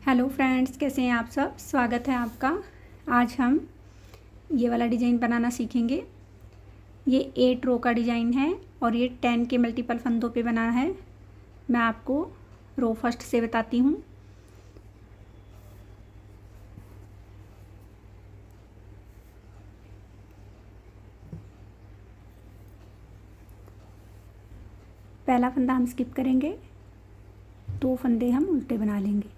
Hello friends, कैसे हैं आप सब। स्वागत है आपका। आज हम ये वाला डिज़ाइन बनाना सीखेंगे। ये 8 रो का डिज़ाइन है और ये 10 के मल्टीपल फंदों पे बना है। मैं आपको रो फर्स्ट से बताती हूँ। पहला फंदा हम स्किप करेंगे, 2 फंदे हम उल्टे बना लेंगे।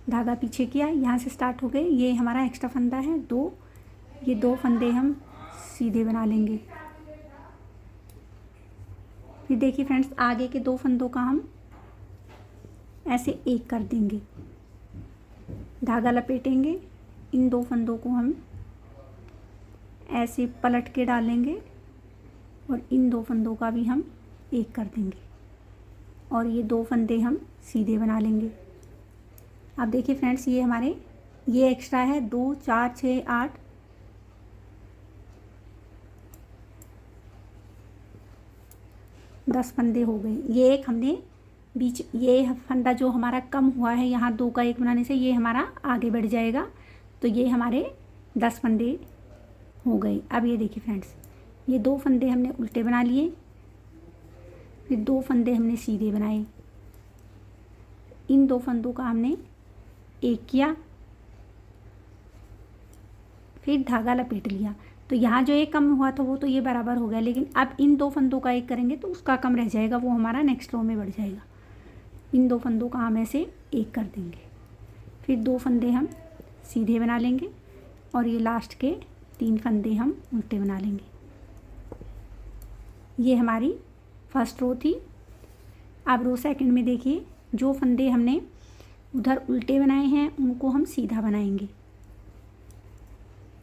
धागा पीछे किया, यहाँ से स्टार्ट हो गए। ये हमारा एक्स्ट्रा फंदा है 2। ये 2 फंदे हम सीधे बना लेंगे। फिर देखिए फ्रेंड्स, आगे के 2 फंदों का हम ऐसे एक कर देंगे। धागा लपेटेंगे, इन 2 फंदों को हम ऐसे पलट के डालेंगे और इन 2 फंदों का भी हम एक कर देंगे और ये 2 फंदे हम सीधे बना लेंगे। अब देखिए फ्रेंड्स, ये हमारे ये एक्स्ट्रा है 2 4 6 8 10 फंदे हो गए। ये एक हमने बीच, ये फंदा जो हमारा कम हुआ है यहाँ 2 का 1 बनाने से, ये हमारा आगे बढ़ जाएगा। तो ये हमारे 10 फंदे हो गए। अब ये देखिए फ्रेंड्स, ये 2 फंदे हमने उल्टे बना लिए, फिर 2 फंदे हमने सीधे बनाए। इन 2 फंदों का हमने एक किया, फिर धागा लपेट लिया। तो यहाँ जो एक कम हुआ था वो तो ये बराबर हो गया, लेकिन अब इन 2 फंदों का एक करेंगे तो उसका कम रह जाएगा, वो हमारा नेक्स्ट रो में बढ़ जाएगा। इन 2 फंदों का हम ऐसे एक कर देंगे, फिर 2 फंदे हम सीधे बना लेंगे और ये लास्ट के 3 फंदे हम उल्टे बना लेंगे। ये हमारी फर्स्ट रो थी। अब रो सेकंड में देखिए, जो फंदे हमने उधर उल्टे बनाए हैं उनको हम सीधा बनाएंगे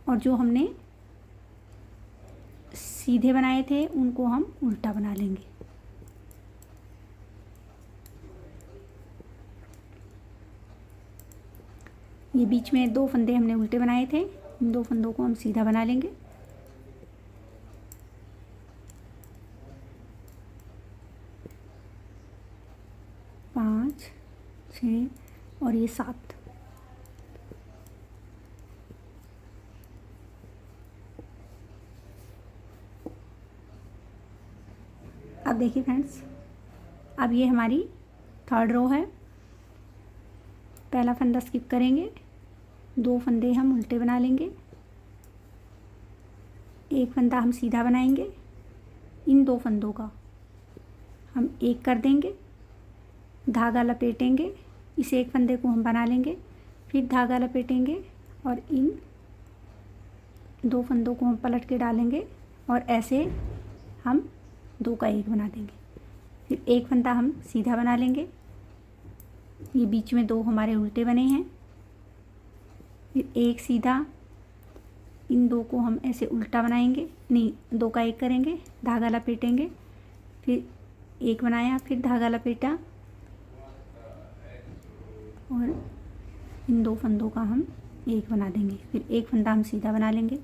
और जो हमने सीधे बनाए थे उनको हम उल्टा बना लेंगे। ये बीच में 2 फंदे हमने उल्टे बनाए थे, इन 2 फंदों को हम सीधा बना लेंगे। पाँच, 6 और ये 7। अब देखिए फ्रेंड्स, अब ये हमारी थर्ड रो है। पहला फंदा स्किप करेंगे, 2 फंदे हम उल्टे बना लेंगे, एक फंदा हम सीधा बनाएंगे। इन 2 फंदों का हम एक कर देंगे, धागा लपेटेंगे, इस एक फंदे को हम बना लेंगे, फिर धागा लपेटेंगे और इन 2 फंदों को हम पलट के डालेंगे और ऐसे हम 2 का 1 बना देंगे। फिर एक फंदा हम सीधा बना लेंगे, ये बीच में 2 हमारे उल्टे बने हैं, फिर एक सीधा, इन 2 को हम ऐसे उल्टा बनाएंगे, नहीं 2 का 1 करेंगे, धागा लपेटेंगे, फिर एक बनाया, फिर धागा लपेटा और इन 2 फंदों का हम एक बना देंगे, फिर एक फंदा हम सीधा बना लेंगे।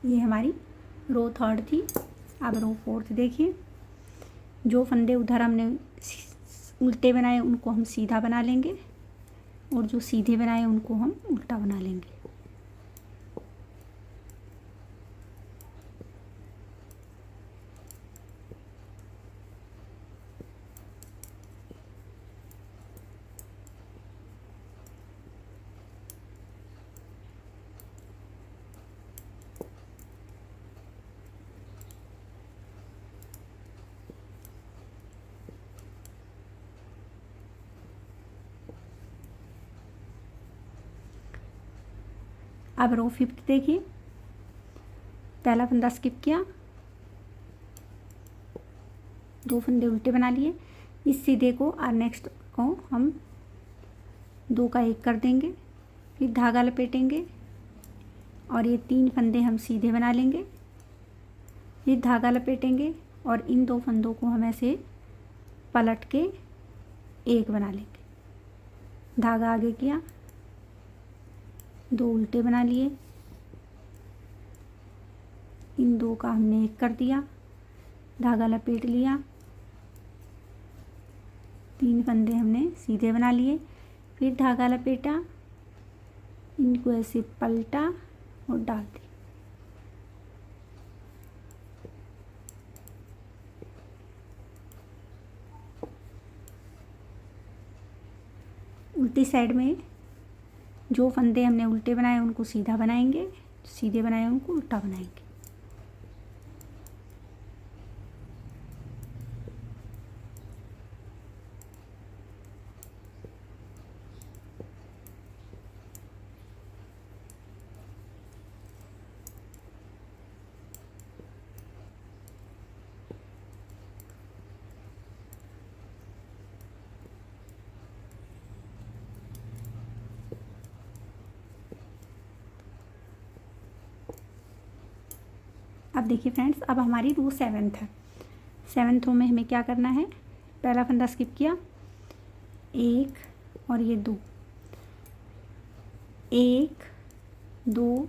ये हमारी रो थर्ड थी। अब रो फोर्थ देखिए, जो फंदे उधर हमने उल्टे बनाए उनको हम सीधा बना लेंगे और जो सीधे बनाए उनको हम उल्टा बना लेंगे। अब रो फिफ्थ देखिए, पहला फंदा स्किप किया, 2 फंदे उल्टे बना लिए, इस सीधे को और नेक्स्ट को हम 2 का 1 कर देंगे, फिर धागा लपेटेंगे और ये 3 फंदे हम सीधे बना लेंगे, फिर धागा लपेटेंगे और इन 2 फंदों को हम ऐसे पलट के 1 बना लेंगे। धागा आगे किया, 2 उल्टे बना लिए, इन 2 का हमने 1 कर दिया, धागा लपेट लिया 3 फंदे हमने सीधे बना लिए, फिर धागा लपेटा, इनको ऐसे पलटा और डाल दी। उल्टी साइड में जो फंदे हमने उल्टे बनाए उनको सीधा बनाएंगे, सीधे बनाए उनको उल्टा बनाएंगे। अब देखिए फ्रेंड्स, अब हमारी रो 7th है। 7th रो में हमें क्या करना है, पहला फंदा स्किप किया, 1 और ये 2, 1 2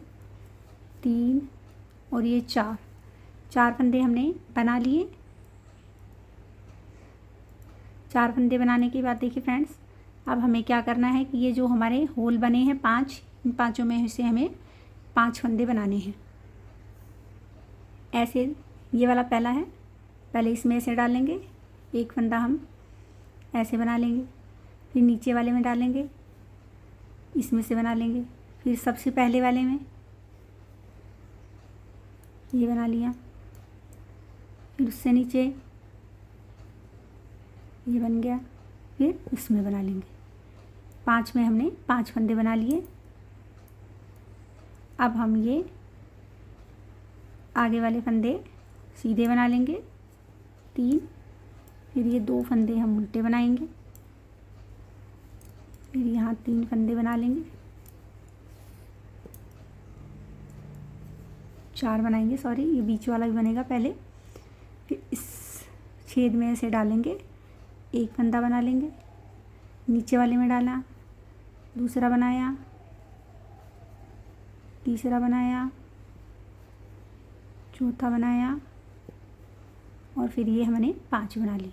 3 और ये 4 फंदे हमने बना लिए। 4 फंदे बनाने के बाद देखिए फ्रेंड्स, अब हमें क्या करना है कि ये जो हमारे होल बने हैं 5, इन 5 में से हमें 5 फंदे बनाने हैं। ऐसे ये वाला पहला है, पहले इसमें ऐसे डालेंगे, एक फंदा हम ऐसे बना लेंगे, फिर नीचे वाले में डालेंगे, इसमें से बना लेंगे, फिर सबसे पहले वाले में ये बना लिया, फिर उससे नीचे ये बन गया, फिर इसमें बना लेंगे। 5 में हमने 5 फंदे बना लिए। अब हम ये आगे वाले फंदे सीधे बना लेंगे 3, फिर ये 2 फंदे हम उल्टे बनाएंगे, फिर यहाँ 3 फंदे बना लेंगे, 4 बनाएंगे, सॉरी ये बीच वाला भी बनेगा पहले। फिर इस छेद में ऐसे डालेंगे, एक फंदा बना लेंगे, नीचे वाले में डाला, दूसरा बनाया, तीसरा बनाया, चौथा बनाया और फिर ये हमने 5 बना लिए।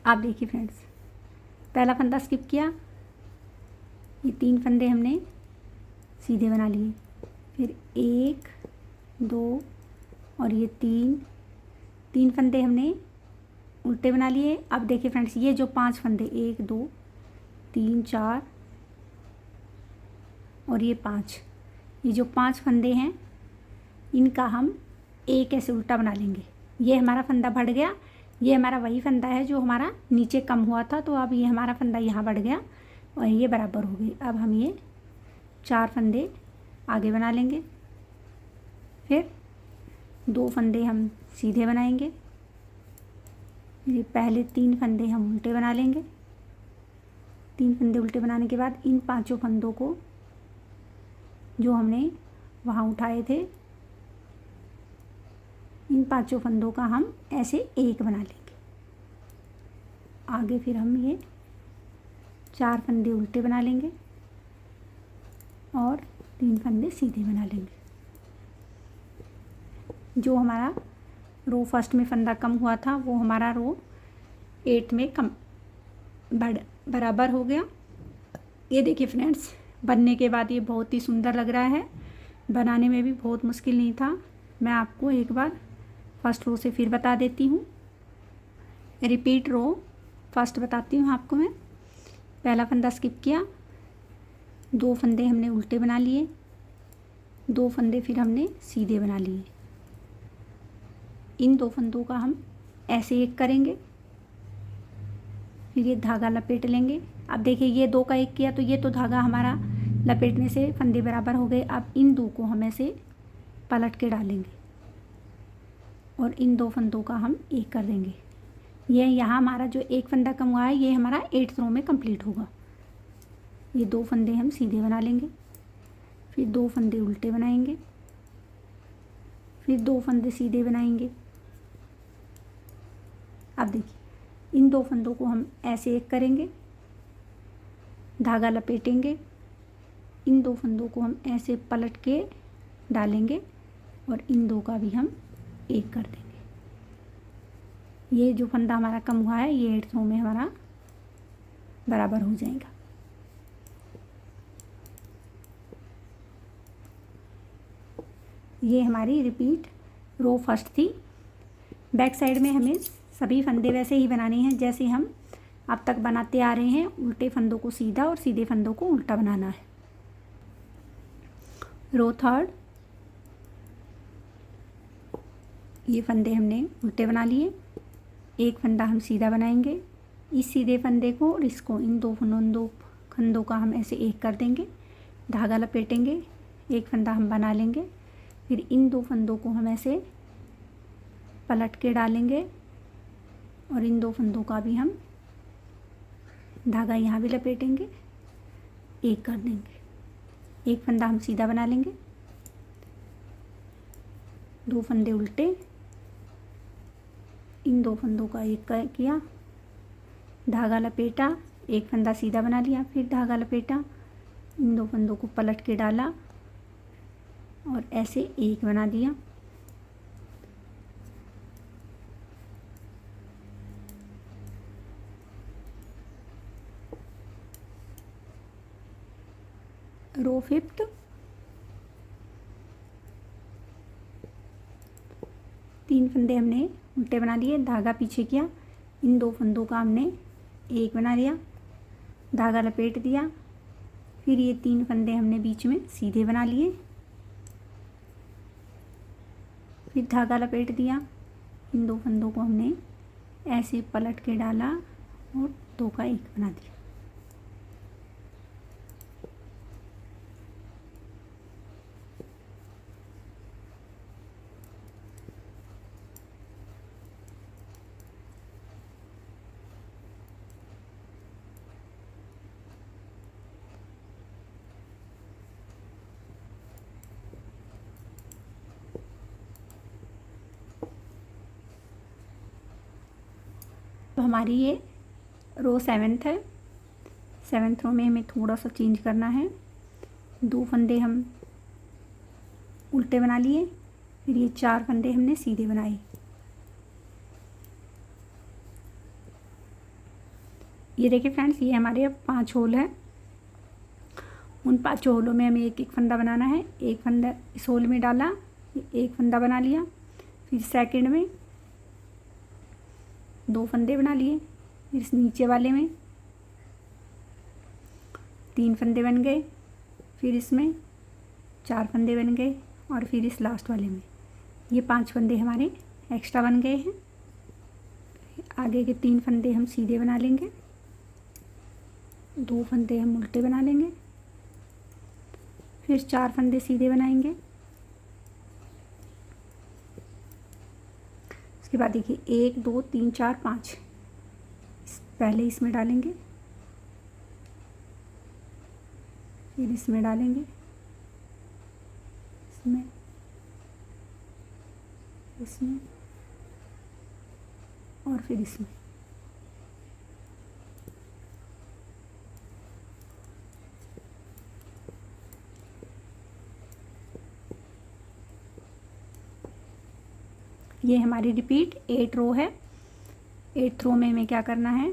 आप देखिए फ्रेंड्स, पहला फंदा स्किप किया, ये 3 फंदे हमने सीधे बना लिए, फिर 1 2 और ये 3 फंदे हमने उल्टे बना लिए। अब देखिए फ्रेंड्स, ये जो 5 फंदे 1 2 3 4 और ये 5, ये जो 5 फंदे हैं इनका हम एक ऐसे उल्टा बना लेंगे। ये हमारा फंदा बढ़ गया, ये हमारा वही फंदा है जो हमारा नीचे कम हुआ था, तो अब ये हमारा फंदा यहाँ बढ़ गया और ये बराबर हो गई। अब हम ये 4 फंदे आगे बना लेंगे, फिर 2 फंदे हम सीधे बनाएंगे, ये पहले 3 फंदे हम उल्टे बना लेंगे। 3 फंदे उल्टे बनाने के बाद इन 5 फंदों को जो हमने वहाँ उठाए थे, इन 5 फंदों का हम ऐसे एक बना लेंगे। आगे फिर हम ये 4 फंदे उल्टे बना लेंगे और 3 फंदे सीधे बना लेंगे। जो हमारा रो फर्स्ट में फंदा कम हुआ था वो हमारा रो 8 में कम बराबर हो गया। ये देखिए फ्रेंड्स, बनने के बाद ये बहुत ही सुंदर लग रहा है, बनाने में भी बहुत मुश्किल नहीं था। मैं आपको एक बार फर्स्ट रो से फिर बता देती हूँ, रिपीट रो फर्स्ट बताती हूँ आपको मैं। पहला फंदा स्किप किया, 2 फंदे हमने उल्टे बना लिए, 2 फंदे फिर हमने सीधे बना लिए। इन 2 फंदों का हम ऐसे एक करेंगे, फिर ये धागा लपेट लेंगे। अब देखिए, ये 2 का एक किया तो ये तो धागा हमारा लपेटने से फंदे बराबर हो गए। अब इन 2 को हम ऐसे पलट के डालेंगे और इन 2 फंदों का हम एक कर देंगे। ये यहाँ हमारा जो एक फंदा कम हुआ है ये हमारा 8th रो में कंप्लीट होगा। ये 2 फंदे हम सीधे बना लेंगे, फिर 2 फंदे उल्टे बनाएंगे, फिर 2 फंदे सीधे बनाएंगे। अब देखिए, इन 2 फंदों को हम ऐसे एक करेंगे, धागा लपेटेंगे, इन 2 फंदों को हम ऐसे पलट के डालेंगे और इन 2 का भी हम एक कर देंगे। ये जो फंदा हमारा कम हुआ है ये 8 रो में हमारा बराबर हो जाएगा। ये हमारी रिपीट रो फर्स्ट थी। बैक साइड में हमें सभी फंदे वैसे ही बनाने हैं जैसे हम अब तक बनाते आ रहे हैं। उल्टे फंदों को सीधा और सीधे फंदों को उल्टा बनाना है। रो थर्ड, ये फंदे हमने उल्टे बना लिए, एक फंदा हम सीधा बनाएंगे। इस सीधे फंदे को और इसको इन 2 फंदों का हम ऐसे एक कर देंगे, धागा लपेटेंगे, एक फंदा हम बना लेंगे, फिर इन 2 फंदों को हम ऐसे पलट के डालेंगे और इन 2 फंदों का भी हम धागा यहाँ भी लपेटेंगे, एक कर देंगे। एक फंदा हम सीधा बना लेंगे, 2 फंदे उल्टे, इन 2 फंदों का एक किया, धागा लपेटा, एक फंदा सीधा बना लिया, फिर धागा लपेटा, इन 2 फंदों को पलट के डाला और ऐसे एक बना दिया। रो फिफ्थ, तीन फंदे हमने उल्टे बना लिए, धागा पीछे किया, इन 2 फंदों का हमने एक बना लिया, धागा लपेट दिया, फिर ये 3 फंदे हमने बीच में सीधे बना लिए, फिर धागा लपेट दिया, इन 2 फंदों को हमने ऐसे पलट के डाला और 2 का एक बना दिया। तो हमारी ये रो 7th है। 7th रो में हमें थोड़ा सा चेंज करना है। 2 फंदे हम उल्टे बना लिए, फिर ये 4 फंदे हमने सीधे बनाए। ये देखिए फ्रेंड्स, ये हमारे अब 5 होल हैं। उन 5 होलों में हमें एक एक फंदा बनाना है। एक फंदा इस होल में डाला, एक फंदा बना लिया, फिर सेकंड में 2 फंदे बना लिए, फिर इस नीचे वाले में 3 फंदे बन गए, फिर इसमें 4 फंदे बन गए और फिर इस लास्ट वाले में ये 5 फंदे हमारे एक्स्ट्रा बन गए हैं। आगे के 3 फंदे हम सीधे बना लेंगे, 2 फंदे हम उल्टे बना लेंगे, फिर 4 फंदे सीधे बनाएंगे। उसके बाद देखिए 1 2 3 4 5 पहले इसमें डालेंगे, फिर इसमें डालेंगे, इसमें, इसमें और फिर इसमें। ये हमारी रिपीट 8 रो है। 8th रो में हमें क्या करना है,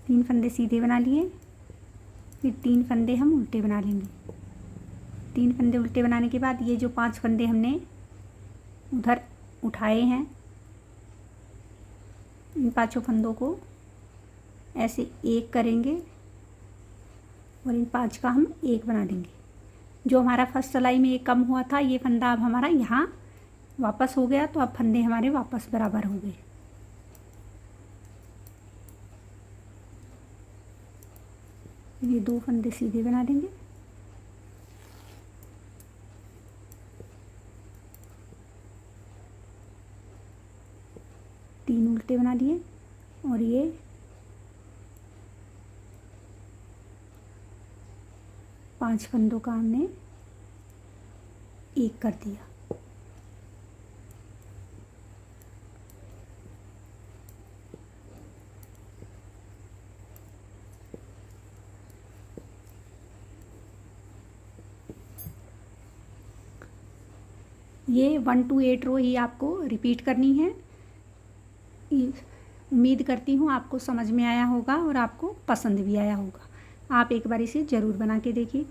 3 फंदे सीधे बना लिए, फिर 3 फंदे हम उल्टे बना लेंगे। 3 फंदे उल्टे बनाने के बाद ये जो 5 फंदे हमने उधर उठाए हैं, इन 5 फंदों को ऐसे एक करेंगे और इन 5 का हम एक बना देंगे। जो हमारा फर्स्ट सिलाई में एक कम हुआ था, ये फंदा अब हमारा यहाँ वापस हो गया, तो अब फंदे हमारे वापस बराबर हो गए। ये 2 फंदे सीधे बना देंगे, तीन उल्टे बना दिए और ये 5 फंदों का हमने एक कर दिया। ये 1 to 8 रो ही आपको रिपीट करनी है। उम्मीद करती हूँ आपको समझ में आया होगा और आपको पसंद भी आया होगा। आप एक बार इसे ज़रूर बना के देखिए।